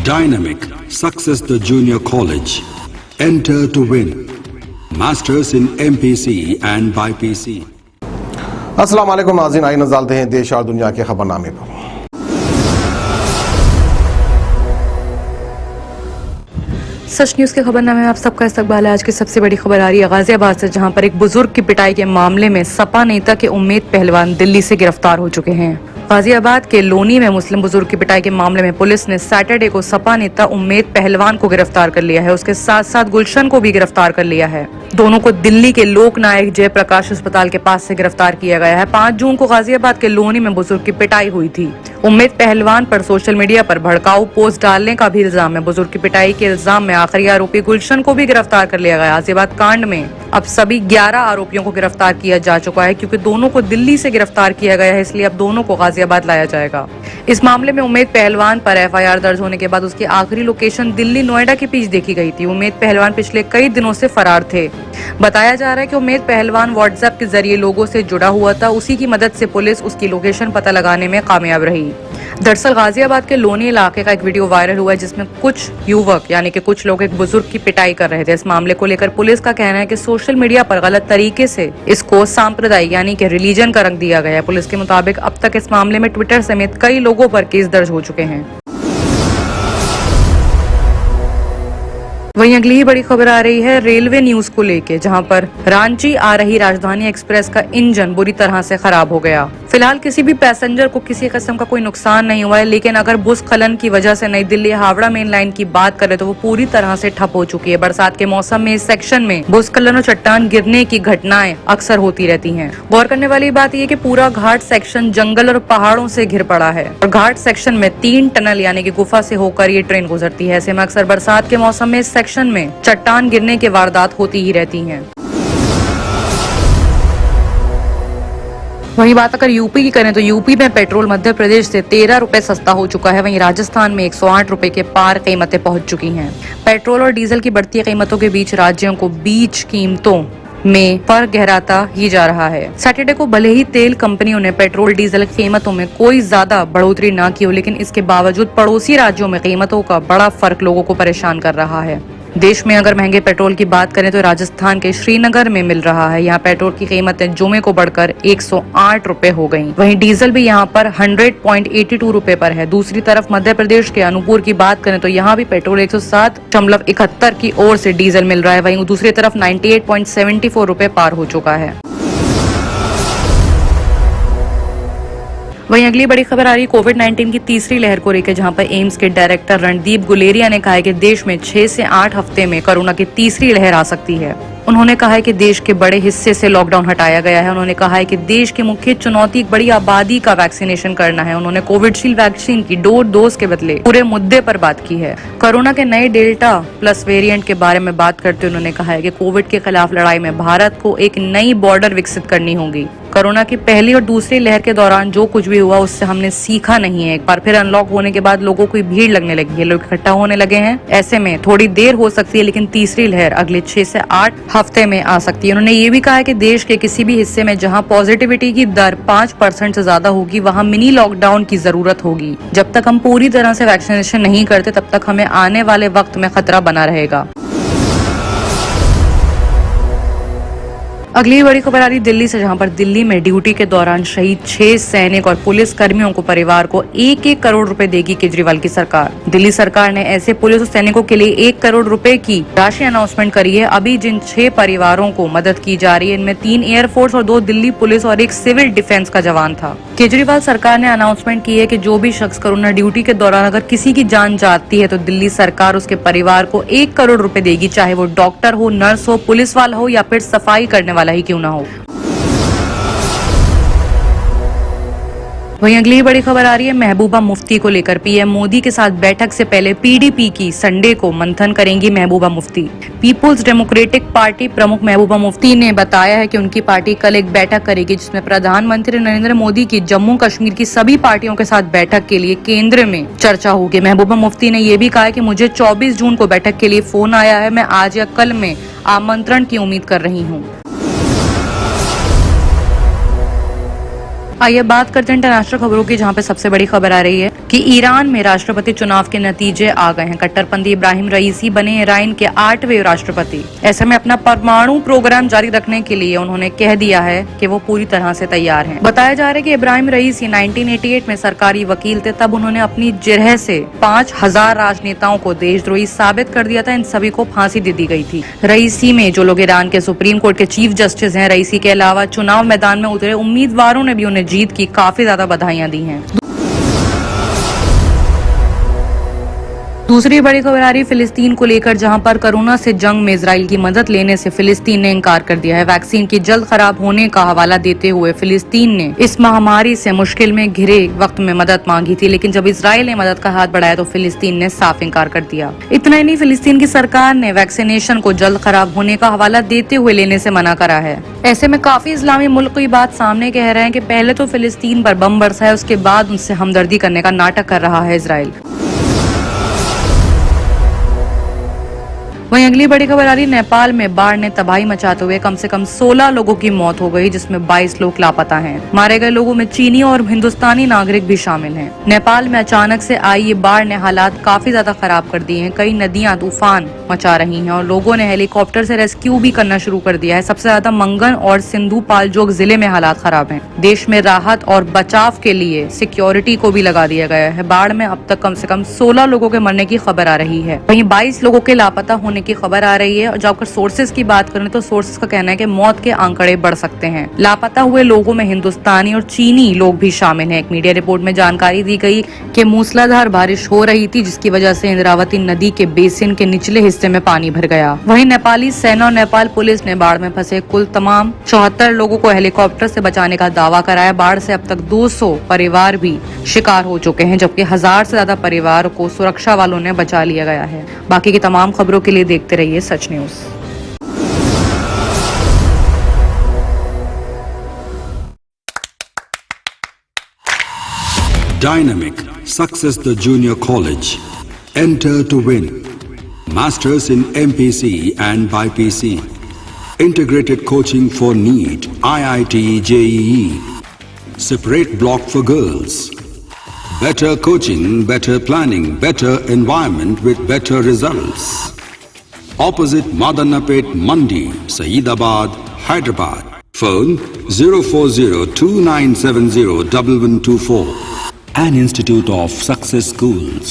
Dynamic Success the Junior College. Enter to win. Masters in MPC and BPC. अस्सलाम वालेकुम नाज़रीन, आइए नज़र डालते हैं देश और दुनिया के खबरनामे पर। सच न्यूज़ के खबरनामे में आप सबका इस्तकबाल है। आज की सबसे बड़ी खबर आ रही है गाजियाबाद से, जहां पर एक बुजुर्ग की पिटाई के मामले में सपा नेता के उम्मेद पहलवान दिल्ली से गिरफ्तार हो चुके हैं। गाजियाबाद के लोनी में मुस्लिम बुजुर्ग की पिटाई के मामले में पुलिस ने सैटरडे को सपा नेता उम्मेद पहलवान को गिरफ्तार कर लिया है। उसके साथ साथ गुलशन को भी गिरफ्तार कर लिया है। दोनों को दिल्ली के लोकनायक जयप्रकाश अस्पताल के पास से गिरफ्तार किया गया है। 5 जून को गाजियाबाद के लोनी में बुजुर्ग की पिटाई हुई थी। उम्मेद पहलवान पर सोशल मीडिया पर भड़काऊ पोस्ट डालने का भी इल्जाम है। बुजुर्ग की पिटाई के इल्जाम में आखिरी आरोपी गुलशन को भी गिरफ्तार कर लिया गया। गाजियाबाद कांड में अब सभी 11 आरोपियों को गिरफ्तार किया जा चुका है। क्योंकि दोनों को दिल्ली से गिरफ्तार किया गया है, इसलिए अब दोनों को गाजियाबाद लाया जाएगा। इस मामले में उम्मेद पहलवान पर FIR दर्ज होने के बाद उसकी आखिरी लोकेशन दिल्ली नोएडा के बीच देखी गई थी। उम्मेद पहलवान पिछले कई दिनों से फरार थे। बताया जा रहा है कि उम्मेद पहलवान व्हाट्सएप के जरिए लोगों से जुड़ा हुआ था। उसी की मदद से पुलिस उसकी लोकेशन पता लगाने में कामयाब रही। दरअसल गाजियाबाद के लोनी इलाके का एक वीडियो वायरल हुआ है, जिसमें कुछ युवक यानी कि कुछ लोग एक बुजुर्ग की पिटाई कर रहे थे। इस मामले को लेकर पुलिस का कहना है कि सोशल मीडिया पर गलत तरीके से इसको सांप्रदायिक यानी कि रिलीजन का रंग दिया गया है। पुलिस के मुताबिक अब तक इस मामले में ट्विटर समेत कई लोगों पर केस दर्ज हो चुके हैं। वहीं अगली ही बड़ी खबर आ रही है रेलवे न्यूज को लेके, जहां पर रांची आ रही राजधानी एक्सप्रेस का इंजन बुरी तरह से खराब हो गया। फिलहाल किसी भी पैसेंजर को किसी किस्म का कोई नुकसान नहीं हुआ है, लेकिन अगर भूस्खलन की वजह से नई दिल्ली हावड़ा मेन लाइन की बात करें तो वो पूरी तरह से ठप हो चुकी है। बरसात के मौसम में इस सेक्शन में भूस्खलन और चट्टान गिरने की घटनाएं अक्सर होती रहती हैं। गौर करने वाली बात यह कि पूरा घाट सेक्शन जंगल और पहाड़ों से घिर पड़ा है और घाट सेक्शन में 3 टनल यानी कि गुफा से होकर ये ट्रेन गुजरती है। ऐसे में अक्सर बरसात के मौसम में इस सेक्शन में चट्टान गिरने की वारदात होती ही रहती हैं। वहीं बात अगर यूपी की करें तो यूपी में पेट्रोल मध्य प्रदेश से 13 रुपए सस्ता हो चुका है। वहीं राजस्थान में 108 रुपए के पार कीमतें पहुंच चुकी हैं। पेट्रोल और डीजल की बढ़ती कीमतों के बीच राज्यों को बीच कीमतों में फर्क गहराता ही जा रहा है। सैटरडे को भले ही तेल कंपनियों ने पेट्रोल डीजल कीमतों में कोई ज्यादा बढ़ोतरी न की हो, लेकिन इसके बावजूद पड़ोसी राज्यों में कीमतों का बड़ा फर्क लोगों को परेशान कर रहा है। देश में अगर महंगे पेट्रोल की बात करें तो राजस्थान के श्रीनगर में मिल रहा है। यहाँ पेट्रोल की कीमतें जुमे को बढ़कर 108 रुपए हो गयी। वहीं डीजल भी यहाँ पर 100.82 रुपए पर है। दूसरी तरफ मध्य प्रदेश के अनूपपुर की बात करें तो यहाँ भी पेट्रोल 107.71 की ओर से डीजल मिल रहा है। वहीं दूसरी तरफ 98.74 रुपए पार हो चुका है। वहीं अगली बड़ी खबर आ रही है कोविड-19 की तीसरी लहर को लेकर, जहां पर एम्स के डायरेक्टर रणदीप गुलेरिया ने कहा है कि देश में 6 से 8 हफ्ते में कोरोना की तीसरी लहर आ सकती है। उन्होंने कहा है कि देश के बड़े हिस्से से लॉकडाउन हटाया गया है। उन्होंने कहा है कि देश की मुख्य चुनौती एक बड़ी आबादी का वैक्सीनेशन करना है। उन्होंने कोविडशील्ड वैक्सीन की 2 डोज के बदले पूरे मुद्दे पर बात की है। कोरोना के नए डेल्टा प्लस वेरिएंट के बारे में बात करते हुए उन्होंने कहा है कि कोविड के खिलाफ लड़ाई में भारत को एक नई बॉर्डर विकसित करनी होगी। कोरोना की पहली और दूसरी लहर के दौरान जो कुछ भी हुआ उससे हमने सीखा नहीं है। एक बार फिर अनलॉक होने के बाद लोगों की भीड़ लगने लगी है, लोग इकट्ठा होने लगे हैं। ऐसे में थोड़ी देर हो सकती है, लेकिन तीसरी लहर अगले 6 से 8 हफ्ते में आ सकती है। उन्होंने ये भी कहा है कि देश के किसी भी हिस्से में जहां पॉजिटिविटी की दर 5% से ज्यादा होगी, वहां मिनी लॉकडाउन की जरूरत होगी। जब तक हम पूरी तरह से वैक्सीनेशन नहीं करते, तब तक हमें आने वाले वक्त में खतरा बना रहेगा। अगली बड़ी खबर आ रही दिल्ली से, जहां पर दिल्ली में ड्यूटी के दौरान शहीद 6 सैनिक और पुलिस कर्मियों को परिवार को 1-1 करोड़ रुपए देगी केजरीवाल की सरकार। दिल्ली सरकार ने ऐसे पुलिस और सैनिकों के लिए 1 करोड़ रुपए की राशि अनाउंसमेंट करी है। अभी जिन 6 परिवारों को मदद की जा रही है, इनमें 3 एयरफोर्स और 2 दिल्ली पुलिस और 1 सिविल डिफेंस का जवान था। केजरीवाल सरकार ने अनाउंसमेंट की है कि जो भी शख्स कोरोना ड्यूटी के दौरान अगर किसी की जान जाती है तो दिल्ली सरकार उसके परिवार को 1 करोड़ रुपए देगी, चाहे वो डॉक्टर हो, नर्स हो, पुलिस वाला हो या फिर सफाई करने वाला ही क्यों ना हो। वहीं अगली बड़ी खबर आ रही है महबूबा मुफ्ती को लेकर। पीएम मोदी के साथ बैठक से पहले पीडीपी की संडे को मंथन करेंगी Mehbooba Mufti. People's democratic party प्रमुख महबूबा मुफ्ती ने बताया है कि उनकी पार्टी कल एक बैठक करेगी, जिसमें प्रधानमंत्री नरेंद्र मोदी की जम्मू कश्मीर की सभी पार्टियों के साथ बैठक के लिए केंद्र में चर्चा होगी। महबूबा मुफ्ती ने यह भी कहा कि मुझे 24 जून को बैठक के लिए फोन आया है, मैं आज या कल में आमंत्रण की उम्मीद कर रही हूँ। आइए बात करते हैं इंटरनेशनल खबरों की, जहां पे सबसे बड़ी खबर आ रही है कि ईरान में राष्ट्रपति चुनाव के नतीजे आ गए हैं। कट्टरपंथी इब्राहिम रईसी बने ईरान के 8वें राष्ट्रपति। ऐसे में अपना परमाणु प्रोग्राम जारी रखने के लिए उन्होंने कह दिया है कि वो पूरी तरह से तैयार हैं। बताया जा रहा है कि इब्राहिम रईसी 1988 में सरकारी वकील थे। तब उन्होंने अपनी जिरह से 5000 राजनेताओं को देशद्रोही साबित कर दिया था। इन सभी को फांसी दे दी गई थी। रईसी में जो लोग ईरान के सुप्रीम कोर्ट के चीफ जस्टिस हैं, रईसी के अलावा चुनाव मैदान में उतरे उम्मीदवारों ने भी उन्हें जीत की काफी ज्यादा बधाइयां दी हैं। दूसरी बड़ी खबर आ रही है फिलिस्तीन को लेकर, जहां पर कोरोना से जंग में इजराइल की मदद लेने से फिलिस्तीन ने इनकार कर दिया है। वैक्सीन की जल्द खराब होने का हवाला देते हुए फिलिस्तीन ने इस महामारी से मुश्किल में घिरे वक्त में मदद मांगी थी, लेकिन जब इजराइल ने मदद का हाथ बढ़ाया तो फिलिस्तीन ने साफ इनकार कर दिया। इतना ही नहीं, फिलिस्तीन की सरकार ने वैक्सीनेशन को जल्द खराब होने का हवाला देते हुए लेने से मना करा है। ऐसे में काफी इस्लामी मुल्क की बात सामने कह रहे हैं कि पहले तो फिलिस्तीन पर बम बरसाए, उसके बाद उनसे हमदर्दी करने का नाटक कर रहा है इजराइल। वहीं अगली बड़ी खबर आ रही, नेपाल में बाढ़ ने तबाही मचाते हुए कम से कम 16 लोगों की मौत हो गई, जिसमें 22 लोग लापता हैं। मारे गए लोगों में चीनी और हिंदुस्तानी नागरिक भी शामिल हैं। नेपाल में अचानक से आई ये बाढ़ ने हालात काफी ज्यादा खराब कर दिए हैं। कई नदियां तूफान मचा रही हैं और लोगों ने हेलीकॉप्टर से रेस्क्यू भी करना शुरू कर दिया है। सबसे ज्यादा मंगन और सिंधु पालजोग जिले में हालात खराब हैं। देश में राहत और बचाव के लिए सिक्योरिटी को भी लगा दिया गया है। बाढ़ में अब तक कम से कम 16 लोगों के मरने की खबर आ रही है। वहीं 22 लोगों के लापता होने की खबर आ रही है। और जब अगर सोर्सेज की बात करें तो सोर्सेज का कहना है कि मौत के आंकड़े बढ़ सकते हैं। लापता हुए लोगों में हिंदुस्तानी और चीनी लोग भी शामिल हैं। एक मीडिया रिपोर्ट में जानकारी दी गई कि मूसलाधार बारिश हो रही थी, जिसकी वजह से इंद्रावती नदी के बेसिन के निचले हिस्से में पानी भर गया। वहीं नेपाली सेना और नेपाल पुलिस ने बाढ़ में फंसे कुल तमाम 74 लोगों को हेलीकॉप्टर से बचाने का दावा कराया। बाढ़ से अब तक 200 परिवार भी शिकार हो चुके हैं, जबकि 1000 से ज्यादा परिवार को सुरक्षा वालों ने बचा लिया गया है। बाकी की तमाम खबरों के लिए देखते रहिए सच news. Dynamic Success the Junior College. Enter to win. Masters in MPC and BPC. Integrated coaching for NEET, IIT, JEE. Separate block for girls. Better coaching, better planning, better environment with better results. Opposite Madanapet Mandi, Saeedabad, Hyderabad. Phone 04029701124. An Institute of Success Schools.